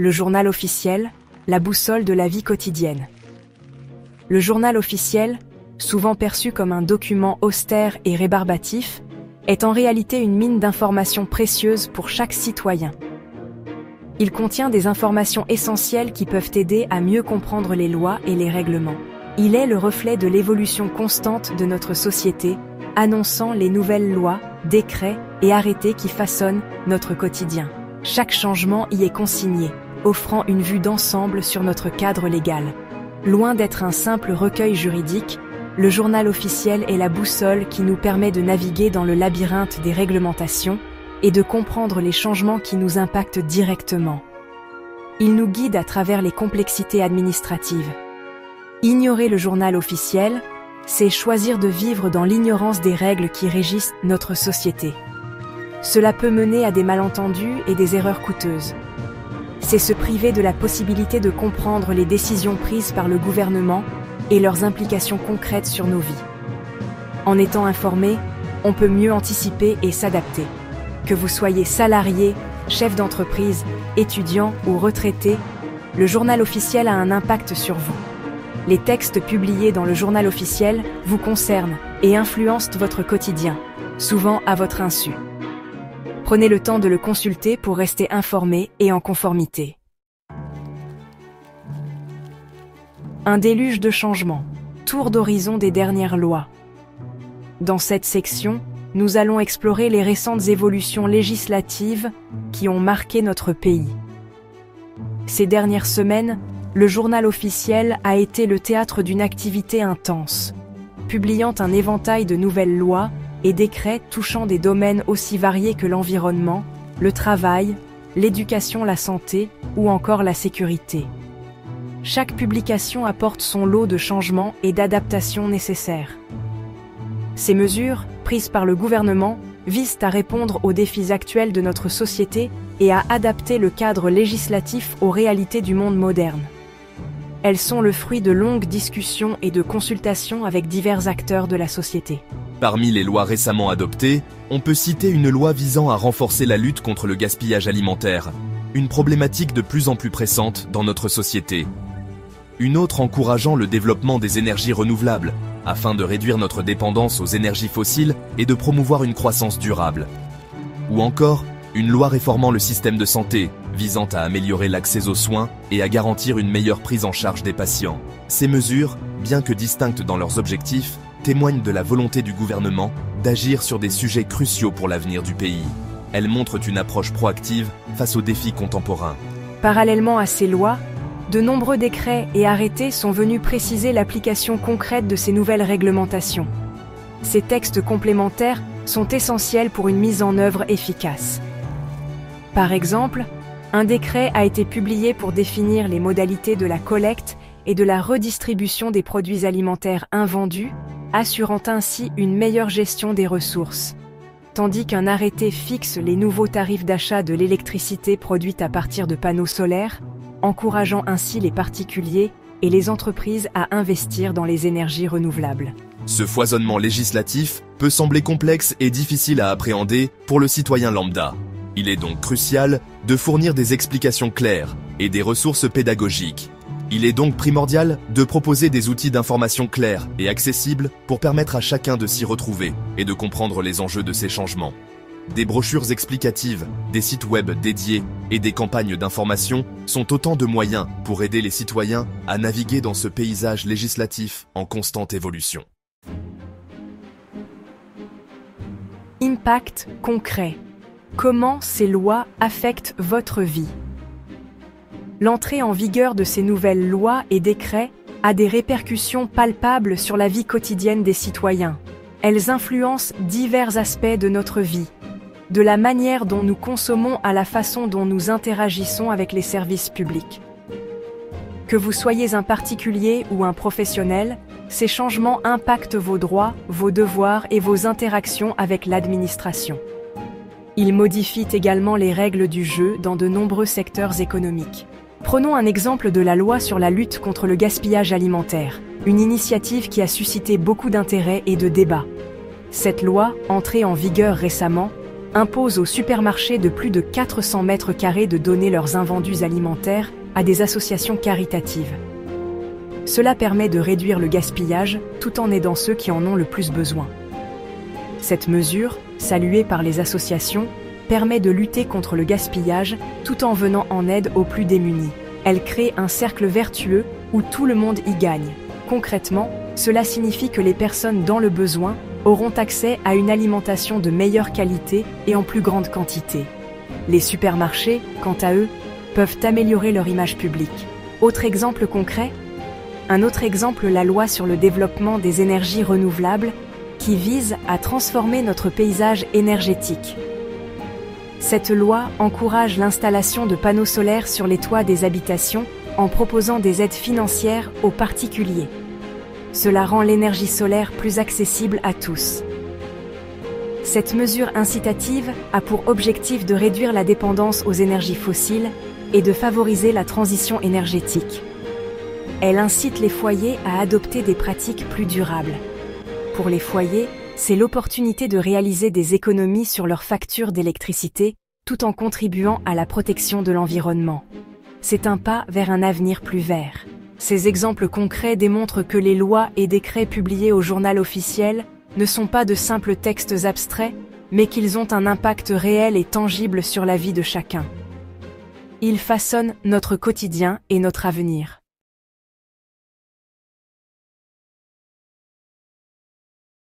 Le journal officiel, la boussole de la vie quotidienne. Le journal officiel, souvent perçu comme un document austère et rébarbatif, est en réalité une mine d'informations précieuses pour chaque citoyen. Il contient des informations essentielles qui peuvent aider à mieux comprendre les lois et les règlements. Il est le reflet de l'évolution constante de notre société, annonçant les nouvelles lois, décrets et arrêtés qui façonnent notre quotidien. Chaque changement y est consigné, offrant une vue d'ensemble sur notre cadre légal. Loin d'être un simple recueil juridique, le journal officiel est la boussole qui nous permet de naviguer dans le labyrinthe des réglementations et de comprendre les changements qui nous impactent directement. Il nous guide à travers les complexités administratives. Ignorer le journal officiel, c'est choisir de vivre dans l'ignorance des règles qui régissent notre société. Cela peut mener à des malentendus et des erreurs coûteuses. C'est se priver de la possibilité de comprendre les décisions prises par le gouvernement et leurs implications concrètes sur nos vies. En étant informé, on peut mieux anticiper et s'adapter. Que vous soyez salarié, chef d'entreprise, étudiant ou retraité, le journal officiel a un impact sur vous. Les textes publiés dans le journal officiel vous concernent et influencent votre quotidien, souvent à votre insu. Prenez le temps de le consulter pour rester informé et en conformité. Un déluge de changements, tour d'horizon des dernières lois. Dans cette section, nous allons explorer les récentes évolutions législatives qui ont marqué notre pays. Ces dernières semaines, le journal officiel a été le théâtre d'une activité intense, publiant un éventail de nouvelles lois et décrets touchant des domaines aussi variés que l'environnement, le travail, l'éducation, la santé ou encore la sécurité. Chaque publication apporte son lot de changements et d'adaptations nécessaires. Ces mesures, prises par le gouvernement, visent à répondre aux défis actuels de notre société et à adapter le cadre législatif aux réalités du monde moderne. Elles sont le fruit de longues discussions et de consultations avec divers acteurs de la société. Parmi les lois récemment adoptées, on peut citer une loi visant à renforcer la lutte contre le gaspillage alimentaire, une problématique de plus en plus pressante dans notre société. Une autre encourageant le développement des énergies renouvelables, afin de réduire notre dépendance aux énergies fossiles et de promouvoir une croissance durable. Ou encore, une loi réformant le système de santé, visant à améliorer l'accès aux soins et à garantir une meilleure prise en charge des patients. Ces mesures, bien que distinctes dans leurs objectifs, témoignent de la volonté du gouvernement d'agir sur des sujets cruciaux pour l'avenir du pays. Elles montrent une approche proactive face aux défis contemporains. Parallèlement à ces lois, de nombreux décrets et arrêtés sont venus préciser l'application concrète de ces nouvelles réglementations. Ces textes complémentaires sont essentiels pour une mise en œuvre efficace. Par exemple, un décret a été publié pour définir les modalités de la collecte et de la redistribution des produits alimentaires invendus, assurant ainsi une meilleure gestion des ressources, tandis qu'un arrêté fixe les nouveaux tarifs d'achat de l'électricité produite à partir de panneaux solaires, encourageant ainsi les particuliers et les entreprises à investir dans les énergies renouvelables. Ce foisonnement législatif peut sembler complexe et difficile à appréhender pour le citoyen lambda. Il est donc crucial de fournir des explications claires et des ressources pédagogiques. Il est donc primordial de proposer des outils d'information clairs et accessibles pour permettre à chacun de s'y retrouver et de comprendre les enjeux de ces changements. Des brochures explicatives, des sites web dédiés et des campagnes d'information sont autant de moyens pour aider les citoyens à naviguer dans ce paysage législatif en constante évolution. Impact concret. Comment ces lois affectent votre vie? L'entrée en vigueur de ces nouvelles lois et décrets a des répercussions palpables sur la vie quotidienne des citoyens. Elles influencent divers aspects de notre vie, de la manière dont nous consommons à la façon dont nous interagissons avec les services publics. Que vous soyez un particulier ou un professionnel, ces changements impactent vos droits, vos devoirs et vos interactions avec l'administration. Ils modifient également les règles du jeu dans de nombreux secteurs économiques. Prenons un exemple de la loi sur la lutte contre le gaspillage alimentaire, une initiative qui a suscité beaucoup d'intérêt et de débats. Cette loi, entrée en vigueur récemment, impose aux supermarchés de plus de 400 mètres carrés de donner leurs invendus alimentaires à des associations caritatives. Cela permet de réduire le gaspillage tout en aidant ceux qui en ont le plus besoin. Cette mesure, saluée par les associations, permet de lutter contre le gaspillage tout en venant en aide aux plus démunis. Elle crée un cercle vertueux où tout le monde y gagne. Concrètement, cela signifie que les personnes dans le besoin auront accès à une alimentation de meilleure qualité et en plus grande quantité. Les supermarchés, quant à eux, peuvent améliorer leur image publique. Autre exemple concret ? Un autre exemple, la loi sur le développement des énergies renouvelables, qui vise à transformer notre paysage énergétique. Cette loi encourage l'installation de panneaux solaires sur les toits des habitations en proposant des aides financières aux particuliers. Cela rend l'énergie solaire plus accessible à tous. Cette mesure incitative a pour objectif de réduire la dépendance aux énergies fossiles et de favoriser la transition énergétique. Elle incite les foyers à adopter des pratiques plus durables. Pour les foyers, c'est l'opportunité de réaliser des économies sur leurs factures d'électricité tout en contribuant à la protection de l'environnement. C'est un pas vers un avenir plus vert. Ces exemples concrets démontrent que les lois et décrets publiés au journal officiel ne sont pas de simples textes abstraits, mais qu'ils ont un impact réel et tangible sur la vie de chacun. Ils façonnent notre quotidien et notre avenir.